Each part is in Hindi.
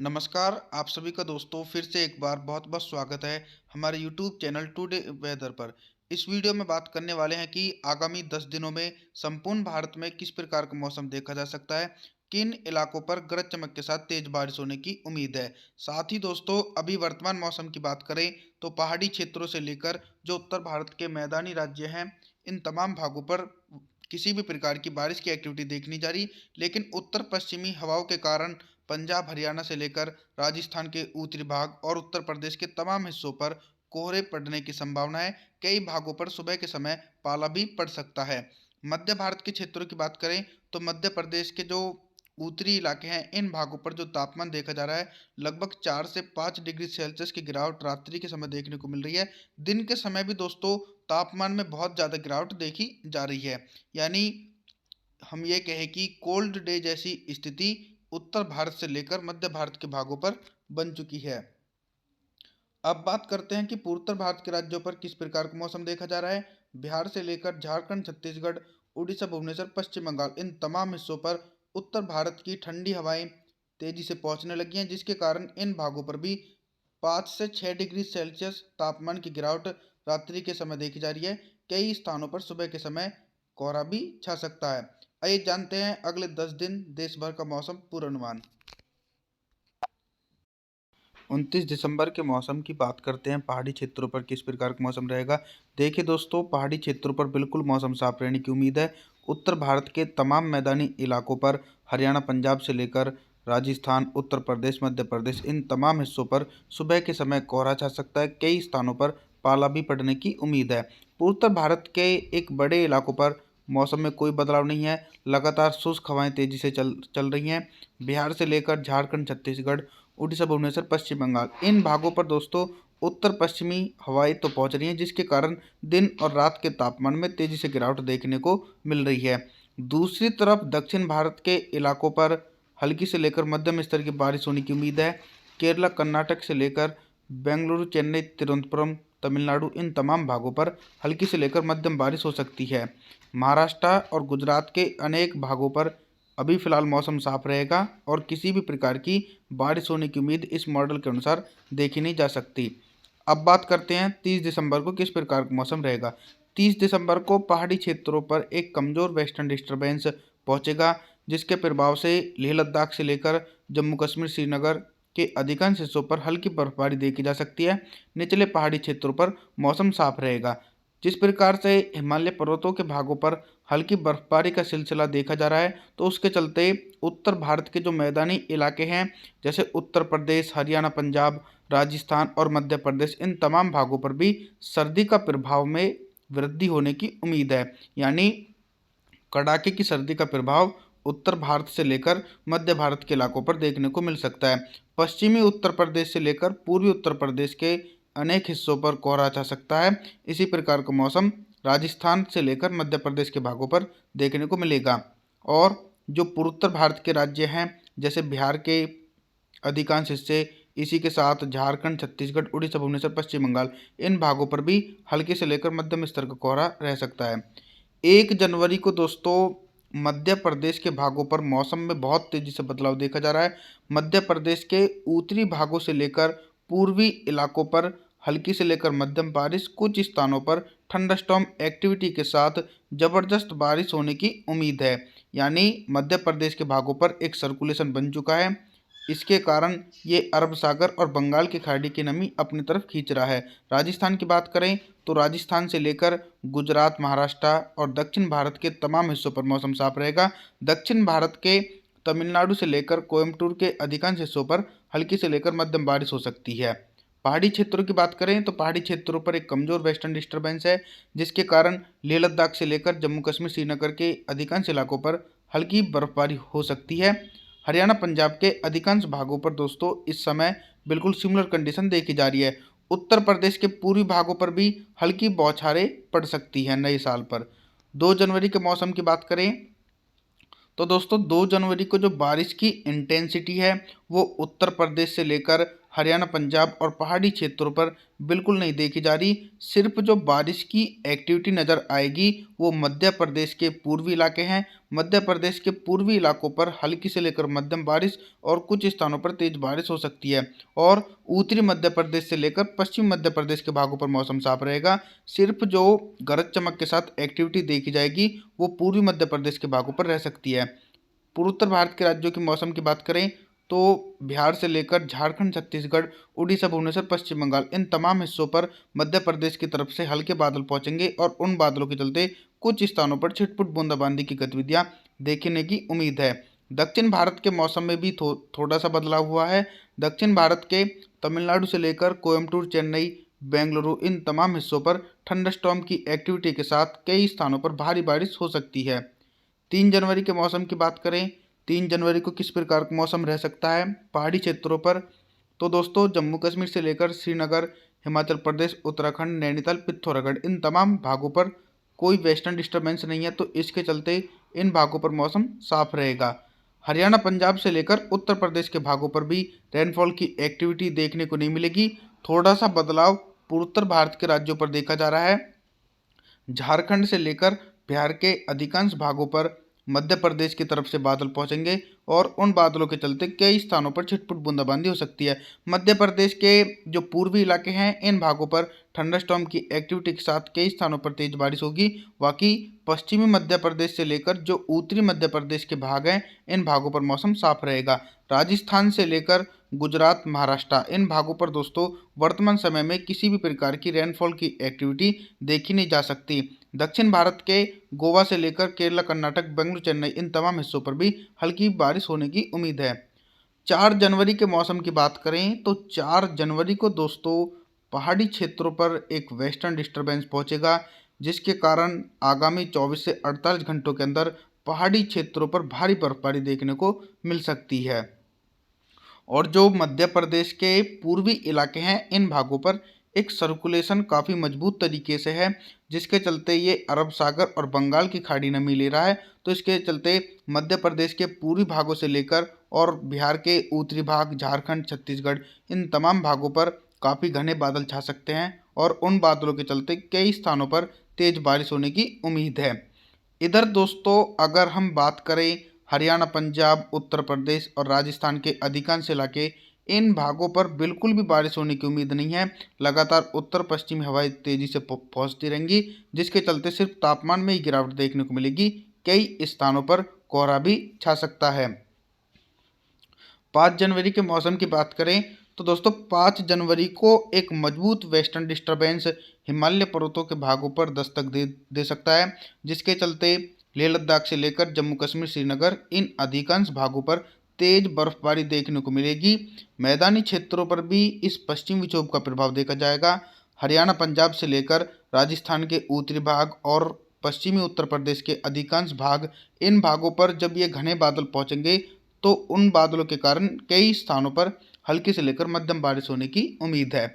नमस्कार, आप सभी का दोस्तों फिर से एक बार बहुत-बहुत स्वागत है हमारे यूट्यूब चैनल टुडे वेदर पर। इस वीडियो में बात करने वाले हैं कि आगामी 10 दिनों में संपूर्ण भारत में किस प्रकार का मौसम देखा जा सकता है, किन इलाकों पर गरज चमक के साथ तेज बारिश होने की उम्मीद है। साथ ही दोस्तों अभी वर्तमान मौसम की बात करें तो पहाड़ी क्षेत्रों से लेकर जो उत्तर भारत के मैदानी राज्य हैं, इन तमाम भागों पर किसी भी प्रकार की बारिश की एक्टिविटी देखनी जा रही, लेकिन उत्तर पश्चिमी हवाओं के कारण पंजाब हरियाणा से लेकर राजस्थान के उत्तरी भाग और उत्तर प्रदेश के तमाम हिस्सों पर कोहरे पड़ने की संभावना है। कई भागों पर सुबह के समय पाला भी पड़ सकता है। मध्य भारत के क्षेत्रों की बात करें तो मध्य प्रदेश के जो उत्तरी इलाके हैं, इन भागों पर जो तापमान देखा जा रहा है, लगभग 4 से 5 डिग्री सेल्सियस की गिरावट रात्रि के समय देखने को मिल रही है। दिन के समय भी दोस्तों तापमान में बहुत ज़्यादा गिरावट देखी जा रही है। यानी हम ये कहें कि कोल्ड डे जैसी स्थिति उत्तर भारत से लेकर मध्य भारत के भागों पर बन चुकी है। अब बात करते हैं कि पूर्वोत्तर भारत के राज्यों पर किस प्रकार का मौसम देखा जा रहा है। बिहार से लेकर झारखंड, छत्तीसगढ़, उड़ीसा, भुवनेश्वर, पश्चिम बंगाल, इन तमाम हिस्सों पर उत्तर भारत की ठंडी हवाएं तेजी से पहुंचने लगी हैं, जिसके कारण इन भागों पर भी 5 से 6 डिग्री सेल्सियस तापमान की गिरावट रात्रि के समय देखी जा रही है। कई स्थानों पर सुबह के समय कोहरा भी छा सकता है। आइए जानते हैं अगले 10 दिन देश भर का मौसम पूर्वानुमान। 29 दिसंबर के मौसम की बात करते हैं, पहाड़ी क्षेत्रों पर किस प्रकार का मौसम रहेगा। देखिए दोस्तों, पहाड़ी क्षेत्रों पर बिल्कुल मौसम साफ रहने की उम्मीद है। उत्तर भारत के तमाम मैदानी इलाकों पर हरियाणा, पंजाब से लेकर राजस्थान, उत्तर प्रदेश, मध्य प्रदेश, इन तमाम हिस्सों पर सुबह के समय कोहरा छा सकता है। कई स्थानों पर पाला भी पड़ने की उम्मीद है। पूर्वोत्तर भारत के एक बड़े इलाकों पर मौसम में कोई बदलाव नहीं है। लगातार शुष्क हवाएं तेजी से चल चल रही हैं। बिहार से लेकर झारखंड, छत्तीसगढ़, उड़ीसा, भुवनेश्वर, पश्चिम बंगाल, इन भागों पर दोस्तों उत्तर पश्चिमी हवाएं तो पहुंच रही हैं, जिसके कारण दिन और रात के तापमान में तेजी से गिरावट देखने को मिल रही है। दूसरी तरफ दक्षिण भारत के इलाकों पर हल्की से लेकर मध्यम स्तर की बारिश होने की उम्मीद है। केरला, कर्नाटक से लेकर बेंगलुरु, चेन्नई, तिरुवनंतपुरम, तमिलनाडु, इन तमाम भागों पर हल्की से लेकर मध्यम बारिश हो सकती है। महाराष्ट्र और गुजरात के अनेक भागों पर अभी फिलहाल मौसम साफ रहेगा और किसी भी प्रकार की बारिश होने की उम्मीद इस मॉडल के अनुसार देखी नहीं जा सकती। अब बात करते हैं 30 दिसंबर को किस प्रकार का मौसम रहेगा। 30 दिसंबर को पहाड़ी क्षेत्रों पर एक कमज़ोर वेस्टर्न डिस्टर्बेंस पहुंचेगा, जिसके प्रभाव से लेह लद्दाख से लेकर जम्मू कश्मीर, श्रीनगर के अधिकांश हिस्सों पर हल्की बर्फबारी देखी जा सकती है। निचले पहाड़ी क्षेत्रों पर मौसम साफ रहेगा। जिस प्रकार से हिमालय पर्वतों के भागों पर हल्की बर्फबारी का सिलसिला देखा जा रहा है, तो उसके चलते उत्तर भारत के जो मैदानी इलाके हैं, जैसे उत्तर प्रदेश, हरियाणा, पंजाब, राजस्थान और मध्य प्रदेश, इन तमाम भागों पर भी सर्दी का प्रभाव में वृद्धि होने की उम्मीद है। यानी कड़ाके की सर्दी का प्रभाव उत्तर भारत से लेकर मध्य भारत के इलाकों पर देखने को मिल सकता है। पश्चिमी उत्तर प्रदेश से लेकर पूर्वी उत्तर प्रदेश के अनेक हिस्सों पर कोहरा छा सकता है। इसी प्रकार का मौसम राजस्थान से लेकर मध्य प्रदेश के भागों पर देखने को मिलेगा। और जो पूर्वोत्तर भारत के राज्य हैं, जैसे बिहार के अधिकांश हिस्से, इसी के साथ झारखंड, छत्तीसगढ़, उड़ीसा, भुवनेश्वर, पश्चिम बंगाल, इन भागों पर भी हल्के से लेकर मध्यम स्तर का कोहरा रह सकता है। 1 जनवरी को दोस्तों मध्य प्रदेश के भागों पर मौसम में बहुत तेजी से बदलाव देखा जा रहा है। मध्य प्रदेश के उत्तरी भागों से लेकर पूर्वी इलाकों पर हल्की से लेकर मध्यम बारिश, कुछ स्थानों पर थंडरस्टॉर्म एक्टिविटी के साथ जबरदस्त बारिश होने की उम्मीद है। यानी मध्य प्रदेश के भागों पर एक सर्कुलेशन बन चुका है। इसके कारण ये अरब सागर और बंगाल की खाड़ी की नमी अपनी तरफ खींच रहा है। राजस्थान की बात करें तो राजस्थान से लेकर गुजरात, महाराष्ट्र और दक्षिण भारत के तमाम हिस्सों पर मौसम साफ रहेगा। दक्षिण भारत के तमिलनाडु से लेकर कोयम्बटूर के अधिकांश हिस्सों पर हल्की से लेकर मध्यम बारिश हो सकती है। पहाड़ी क्षेत्रों की बात करें तो पहाड़ी क्षेत्रों पर एक कमज़ोर वेस्टर्न डिस्टर्बेंस है, जिसके कारण लेह लद्दाख से लेकर जम्मू कश्मीर, श्रीनगर के अधिकांश इलाकों पर हल्की बर्फबारी हो सकती है। हरियाणा, पंजाब के अधिकांश भागों पर दोस्तों इस समय बिल्कुल सिमिलर कंडीशन देखी जा रही है। उत्तर प्रदेश के पूर्वी भागों पर भी हल्की बौछारें पड़ सकती हैं नए साल पर। 2 जनवरी के मौसम की बात करें तो दोस्तों 2 जनवरी को जो बारिश की इंटेंसिटी है, वो उत्तर प्रदेश से लेकर हरियाणा, पंजाब और पहाड़ी क्षेत्रों पर बिल्कुल नहीं देखी जा रही। सिर्फ जो बारिश की एक्टिविटी नज़र आएगी वो मध्य प्रदेश के पूर्वी इलाके हैं। मध्य प्रदेश के पूर्वी इलाकों पर हल्की से लेकर मध्यम बारिश और कुछ स्थानों पर तेज बारिश हो सकती है। और उत्तरी मध्य प्रदेश से लेकर पश्चिमी मध्य प्रदेश के भागों पर मौसम साफ रहेगा। सिर्फ जो गरज चमक के साथ एक्टिविटी देखी जाएगी वो पूर्वी मध्य प्रदेश के भागों पर रह सकती है। पूर्वोत्तर भारत के राज्यों की मौसम की बात करें तो बिहार से लेकर झारखंड, छत्तीसगढ़, उड़ीसा, भुवनेश्वर, पश्चिम बंगाल, इन तमाम हिस्सों पर मध्य प्रदेश की तरफ से हल्के बादल पहुंचेंगे और उन बादलों के चलते कुछ स्थानों पर छिटपुट बूंदाबांदी की गतिविधियां देखने की उम्मीद है। दक्षिण भारत के मौसम में भी थोड़ा सा बदलाव हुआ है। दक्षिण भारत के तमिलनाडु से लेकर कोयम्बटूर, चेन्नई, बेंगलुरु, इन तमाम हिस्सों पर थंडरस्टॉर्म की एक्टिविटी के साथ कई स्थानों पर भारी बारिश हो सकती है। 3 जनवरी के मौसम की बात करें, 3 जनवरी को किस प्रकार का मौसम रह सकता है पहाड़ी क्षेत्रों पर? तो दोस्तों जम्मू कश्मीर से लेकर श्रीनगर, हिमाचल प्रदेश, उत्तराखंड, नैनीताल, पिथौरागढ़, इन तमाम भागों पर कोई वेस्टर्न डिस्टर्बेंस नहीं है, तो इसके चलते इन भागों पर मौसम साफ रहेगा। हरियाणा, पंजाब से लेकर उत्तर प्रदेश के भागों पर भी रेनफॉल की एक्टिविटी देखने को नहीं मिलेगी। थोड़ा सा बदलाव पूर्वोत्तर भारत के राज्यों पर देखा जा रहा है। झारखंड से लेकर बिहार के अधिकांश भागों पर मध्य प्रदेश की तरफ से बादल पहुंचेंगे और उन बादलों के चलते कई स्थानों पर छिटपुट बूंदाबांदी हो सकती है। मध्य प्रदेश के जो पूर्वी इलाके हैं इन भागों पर थंडरस्टॉर्म की एक्टिविटी के साथ कई स्थानों पर तेज बारिश होगी। बाकी पश्चिमी मध्य प्रदेश से लेकर जो उत्तरी मध्य प्रदेश के भाग हैं इन भागों पर मौसम साफ रहेगा। राजस्थान से लेकर गुजरात, महाराष्ट्र, इन भागों पर दोस्तों वर्तमान समय में किसी भी प्रकार की रेनफॉल की एक्टिविटी देखी नहीं जा सकती। दक्षिण भारत के गोवा से लेकर केरला, कर्नाटक, बेंगलुरु, चेन्नई, इन तमाम हिस्सों पर भी हल्की बारिश होने की उम्मीद है। 4 जनवरी के मौसम की बात करें तो 4 जनवरी को दोस्तों पहाड़ी क्षेत्रों पर एक वेस्टर्न डिस्टर्बेंस पहुंचेगा, जिसके कारण आगामी 24 से 48 घंटों के अंदर पहाड़ी क्षेत्रों पर भारी बर्फबारी देखने को मिल सकती है। और जो मध्य प्रदेश के पूर्वी इलाके हैं इन भागों पर एक सर्कुलेशन काफ़ी मजबूत तरीके से है, जिसके चलते ये अरब सागर और बंगाल की खाड़ी नमी ले रहा है। तो इसके चलते मध्य प्रदेश के पूर्वी भागों से लेकर और बिहार के उत्तरी भाग, झारखंड, छत्तीसगढ़, इन तमाम भागों पर काफ़ी घने बादल छा सकते हैं और उन बादलों के चलते कई स्थानों पर तेज बारिश होने की उम्मीद है। इधर दोस्तों अगर हम बात करें हरियाणा, पंजाब, उत्तर प्रदेश और राजस्थान के अधिकांश इलाके, इन भागों पर बिल्कुल भी बारिश होने की उम्मीद नहीं है। लगातार उत्तर पश्चिमी हवाएं तेजी से पहुंचती रहेंगी, जिसके चलते सिर्फ तापमान में ही गिरावट देखने को मिलेगी। कई स्थानों पर कोहरा भी छा सकता है। 5 जनवरी के मौसम की बात करें तो दोस्तों 5 जनवरी को एक मजबूत वेस्टर्न डिस्टर्बेंस हिमालय पर्वतों के भागों पर दस्तक दे सकता है, जिसके चलते लेह लद्दाख से लेकर जम्मू कश्मीर, श्रीनगर, इन अधिकांश भागों पर तेज बर्फबारी देखने को मिलेगी। मैदानी क्षेत्रों पर भी इस पश्चिमी विक्षोभ का प्रभाव देखा जाएगा। हरियाणा, पंजाब से लेकर राजस्थान के उत्तरी भाग और पश्चिमी उत्तर प्रदेश के अधिकांश भाग, इन भागों पर जब ये घने बादल पहुंचेंगे तो उन बादलों के कारण कई स्थानों पर हल्की से लेकर मध्यम बारिश होने की उम्मीद है।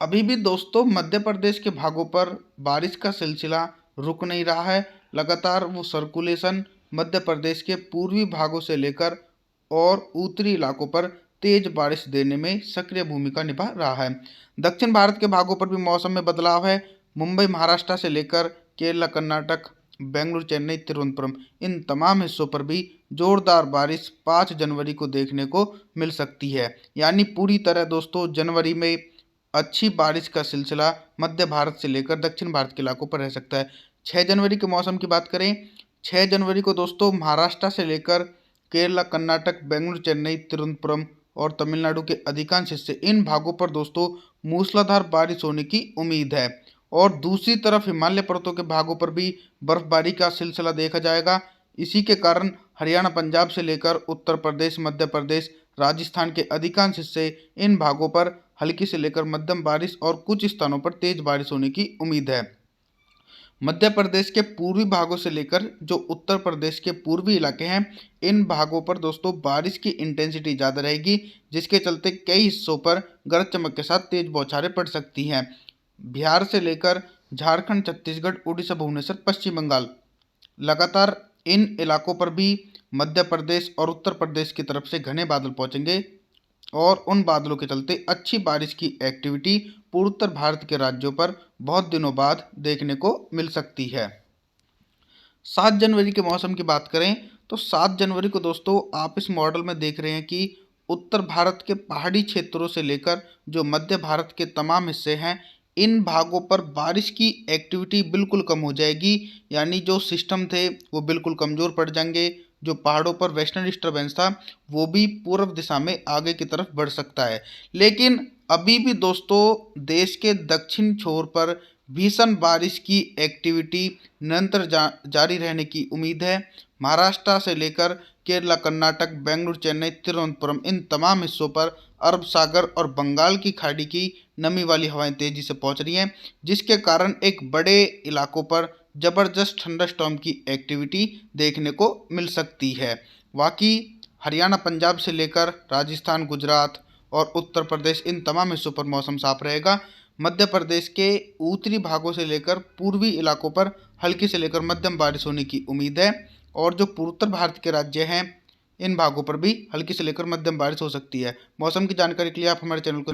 अभी भी दोस्तों मध्य प्रदेश के भागों पर बारिश का सिलसिला रुक नहीं रहा है। लगातार वो सर्कुलेशन मध्य प्रदेश के पूर्वी भागों से लेकर और उत्तरी इलाकों पर तेज बारिश देने में सक्रिय भूमिका निभा रहा है। दक्षिण भारत के भागों पर भी मौसम में बदलाव है। मुंबई, महाराष्ट्र से लेकर केरला, कर्नाटक, बेंगलुरु, चेन्नई, तिरुवनंतपुरम, इन तमाम हिस्सों पर भी जोरदार बारिश 5 जनवरी को देखने को मिल सकती है। यानी पूरी तरह दोस्तों जनवरी में अच्छी बारिश का सिलसिला मध्य भारत से लेकर दक्षिण भारत के इलाकों पर रह सकता है। 6 जनवरी के मौसम की बात करें, 6 जनवरी को दोस्तों महाराष्ट्र से लेकर केरला, कर्नाटक, बेंगलुरु, चेन्नई, तिरुवनंतपुरम और तमिलनाडु के अधिकांश हिस्से, इन भागों पर दोस्तों मूसलाधार बारिश होने की उम्मीद है। और दूसरी तरफ हिमालय पर्वतों के भागों पर भी बर्फबारी का सिलसिला देखा जाएगा। इसी के कारण हरियाणा, पंजाब से लेकर उत्तर प्रदेश, मध्य प्रदेश, राजस्थान के अधिकांश हिस्से, इन भागों पर हल्की से लेकर मध्यम बारिश और कुछ स्थानों पर तेज बारिश होने की उम्मीद है। मध्य प्रदेश के पूर्वी भागों से लेकर जो उत्तर प्रदेश के पूर्वी इलाके हैं इन भागों पर दोस्तों बारिश की इंटेंसिटी ज़्यादा रहेगी, जिसके चलते कई हिस्सों पर गरज चमक के साथ तेज बौछारें पड़ सकती हैं। बिहार से लेकर झारखंड, छत्तीसगढ़, उड़ीसा, भुवनेश्वर, पश्चिम बंगाल, लगातार इन इलाकों पर भी मध्य प्रदेश और उत्तर प्रदेश की तरफ से घने बादल पहुंचेंगे, और उन बादलों के चलते अच्छी बारिश की एक्टिविटी पूर्वोत्तर भारत के राज्यों पर बहुत दिनों बाद देखने को मिल सकती है। 7 जनवरी के मौसम की बात करें तो 7 जनवरी को दोस्तों आप इस मॉडल में देख रहे हैं कि उत्तर भारत के पहाड़ी क्षेत्रों से लेकर जो मध्य भारत के तमाम हिस्से हैं, इन भागों पर बारिश की एक्टिविटी बिल्कुल कम हो जाएगी। यानी जो सिस्टम थे वो बिल्कुल कमज़ोर पड़ जाएंगे। जो पहाड़ों पर वेस्टर्न डिस्टर्बेंस था वो भी पूर्व दिशा में आगे की तरफ बढ़ सकता है। लेकिन अभी भी दोस्तों देश के दक्षिण छोर पर भीषण बारिश की एक्टिविटी निरंतर जारी रहने की उम्मीद है। महाराष्ट्र से लेकर केरला, कर्नाटक, बेंगलुरु, चेन्नई, तिरुवनंतपुरम, इन तमाम हिस्सों पर अरब सागर और बंगाल की खाड़ी की नमी वाली हवाएं तेजी से पहुंच रही हैं, जिसके कारण एक बड़े इलाकों पर जबरदस्त थंडरस्टॉर्म की एक्टिविटी देखने को मिल सकती है। बाकी हरियाणा, पंजाब से लेकर राजस्थान, गुजरात और उत्तर प्रदेश, इन तमाम हिस्सों पर मौसम साफ रहेगा। मध्य प्रदेश के उत्तरी भागों से लेकर पूर्वी इलाकों पर हल्की से लेकर मध्यम बारिश होने की उम्मीद है। और जो पूर्वोत्तर भारत के राज्य हैं, इन भागों पर भी हल्की से लेकर मध्यम बारिश हो सकती है। मौसम की जानकारी के लिए आप हमारे चैनल को